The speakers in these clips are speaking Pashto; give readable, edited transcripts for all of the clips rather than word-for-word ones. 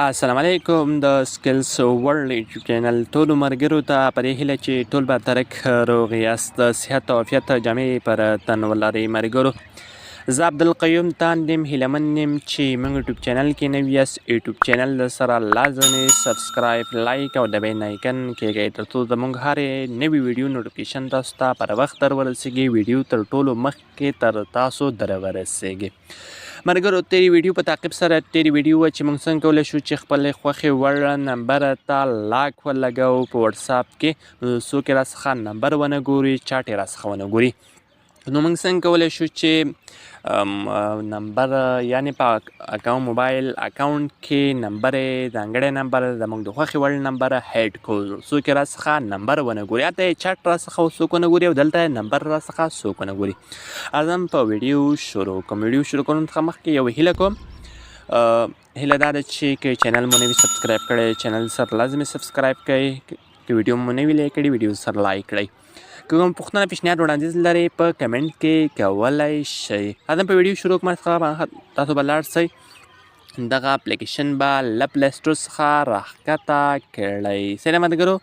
السلام علیکم د سکلز ورلد یوټیوب چینل ټولو ملګرو ته په دې هیله چې ټول به ترک روغ یاست د صحت او عافیت جامې پر تن ولرئ ملګرو. زه عبدالقیوم تاندیم هیلمن یم چې موږ یوټیوب چینل کې نوي یاست یوټیوب چینل سره لازمي سبسکرایب لایک او د بیل آیکن کېږئ تر څو زموږ هرې نوي ویډیو نوټیفیکیشن تاسو ته پر وخت در ورسیږي ویډیو تر ټولو مخکې تر تاسو در ورسیږي. ملګرو تیری ویډیو په تعقیب سره تیری ویډیو چې موږ څنګه کولی شو چې خپل خوښې وړ نمبر ته لاک ولګوو په واتساپ کې. څوک یې راڅخه نمبر ونه ګوري چاټ یې راڅخه ونه ګوري نو موږ څنګه کولی شو چې نمبر یعنی په موبایل اکاونټ کې نمبر ځانګړی نمبر زموږ د خوښې وړ نمبر هیډ کړو. څوک یې راڅخه نمبر ونه ګوري هلته یې چاټ راڅخه څوک ونه ګوري او دلته یې نمبر راڅخه څوک ونه ګوري. ازم په ویډیو شروع کوم. ویډیو شروع کولو څخه مخکې یو هیله کوم، هیله دا ده چې که چینل مو نوي سبسکرایب کړی چینل سره لازمي سبسکرایب کړئ، که ویډیو مو نوي لایک کړي ویډیو سره لایک کړئ. که کوم پوښتنه پیشنهاد وړاندیز لرئ په کمنټ کې کولی شئ. ازم په ویډیو شروع کوم څخه تاسو به لاړ شئ دغه اپلیکیشن به له پلی سټور څخه راښکته کړئ. صحیح ده ملګرو،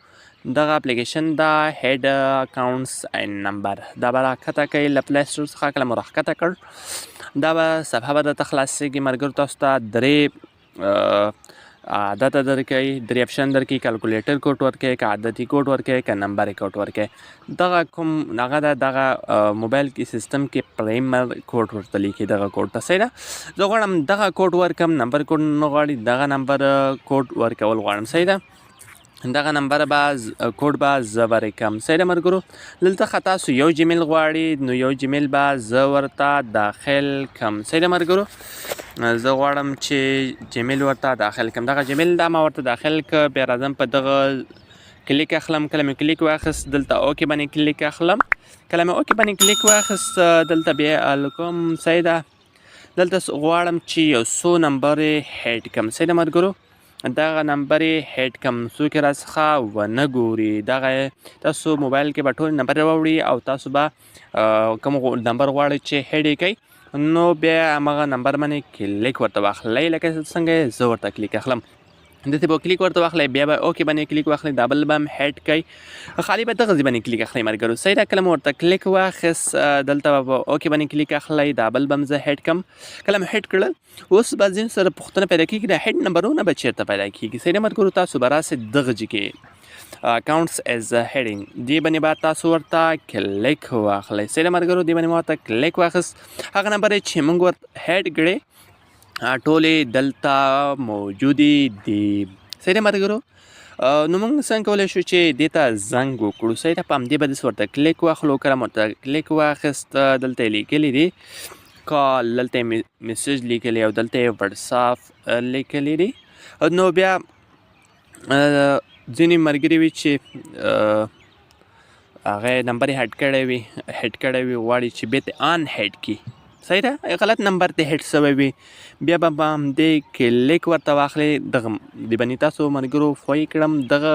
دغه اپلیکیشن دا هیډ اکاونټس اینډ نمبر دا به راښکته کوئ له پلی سټور څخه. کله مو راښکته کړ دا به صفحه به درته خلاصېږي ملګرو. تاسو ته درې عادت درکوي، درې اپشن درکوي، کلکولیټر کوډ ورکوي، که عادتي کوډ ورکوي، که نمبر کوډ ورکوي. دغه کوم هغه ده دغه موبایل کې سیستم کې پریمر کوډ ورته لیکي دغه کوډ ته. صحیح ده، زه غواړم دغه کوډ ورکړم، نمبر کوډ نه غواړي دغه نمبر کوډ ورکول غواړم. صحیح ده، دغه نمبر به کوډ به زه ورکړم. صحیح ده ملګرو، دلته ښه تاسو یو جیمیل غواړئ نو یو جیمیل به زه ورته داخل کړم. صحیح ده ملګرو، زه غواړم چې جیمیل ورته داخل کړم. دغه جیمیل دا ما ورته داخل کړ، بیا راځم په دغه کلیک اخلم. کله مې کلیک واخیست دلته اوکې باندې کلیک اخلم. کله مې اوکې باندې کلیک واخیست دلته بیا کوم. صحیح ده، دلته غواړم چې یو څو نمبر هیډ کړم. صحیح ده ملګرو، دغه نمبر یې هیډ کړم څوک یې راڅخه ونه ګوري. دغه تاسو موبایل کې به ټول نمبر راوړي او تاسو به کوم نمبر غواړئ چې هیډ یې کوئ نو بیا همغه نمبر باندې کلیک ورته واخلئ لکه څنګه زه ورته کلیک اخلم. دلته به کلیک ورته واخلئ، بیا به اوکې باندې کلیک واخلئ، دا بل به هم هیډ کوئ، خالي به دغه ځای باندې کلیک اخلئ ملګرو. صحیح ده، کله مو ورته کلیک واخیست دلته به اوکې باندې کلیک اخلئ، دا بل به هم زه هیډ کړم. کله مې هیډ کړل اوس به ځینو سره پوښتنه پیدا کېږي د هیډ نمبرونه به چېرته پیدا کېږي. صحیح ده ملګرو، تاسو به راسئ دغه ځای کې اکاونټس ایز هیډینګ دې باندې به تاسو ورته کلیک واخلئ. صحیح ده ملګرو، دې باندې مو ورته کلیک واخیست، هغه نمبر چې موږ ورته هیډ کړې ټولې دلته موجودې دي. صحیح ده ملګرو، نو موږ څنګه کولی شو چې دې ته زنګ وکړو. صحیح ده، په همدې به داسې ورته کلیک واخلو. کله مو ورته کلیک واخیست دلته یې لیکلي دي کال، دلته یې میسج لیکلی او دلته یې وټساپ لیکلی دي. نو بیا ځینې ملګري وي چې هغه یې نمبر یې هیډ کړی وي غواړي چې بېرته آن هیډ کړي. صحیح ده، غلط نمبر ته هیډ شوی وي، بیا به همدې کلیک ورته واخلئ. دغه دې باندې تاسو ملګرو خوی کړم دغه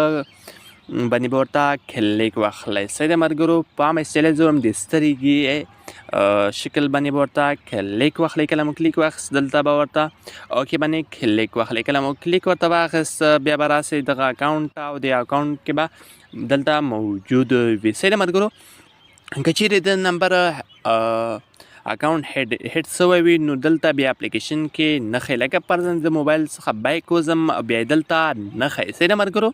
باندې به ورته کلیک واخلئ. صحیح ده ملګرو، په عامه اصطلاح زه وایم د سترګې شکل باندې به ورته کلیک واخلئ. کله مو کلیک واخیست دلته به ورته اوکې باندې کلیک واخلئ. کله مو کلیک ورته واخیست بیا به راسئ دغه اکاونټ او د اکاونټ کې به دلته موجود وي. صحیح ده ملګرو، که چیرې د نمبر اکاونټ هیډ شوی وي نو دلته بیا اپلیکیشن کې نه ښیي، لکه فرضاً د موبایل څخه بیک وځم بیا یې دلته نه ښیي. صحیح ده ملګرو،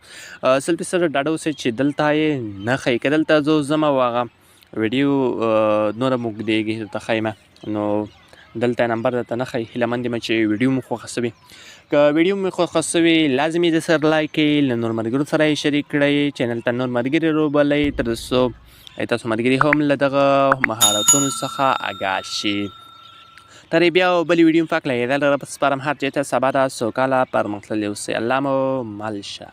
سل فیصده ډاډه اوسئ چې دلته یې نه ښیي. که دلته زه ځم او هغه ویډیو نوره مو اوږدېږي درته ښیم نو دلته نمبر درته نه ښیي. هیله مند یم چې ویډیو مو خوښه شوې. که ویډیو مې خوښه شوې لازمي د سر لایک کړئ، له نور ملګرو سره یې شریک کړئ، چینل ته نور ملګري روبلئ تر څو تاسو ملګري هم له دغه مهارتونو څخه آګاه شي. تر بیا بلې ویډیو پاک له هیله لره سپارم هر چېرته سبا ده سوکاله پرمختللي اوسئ. الله مو مل شه.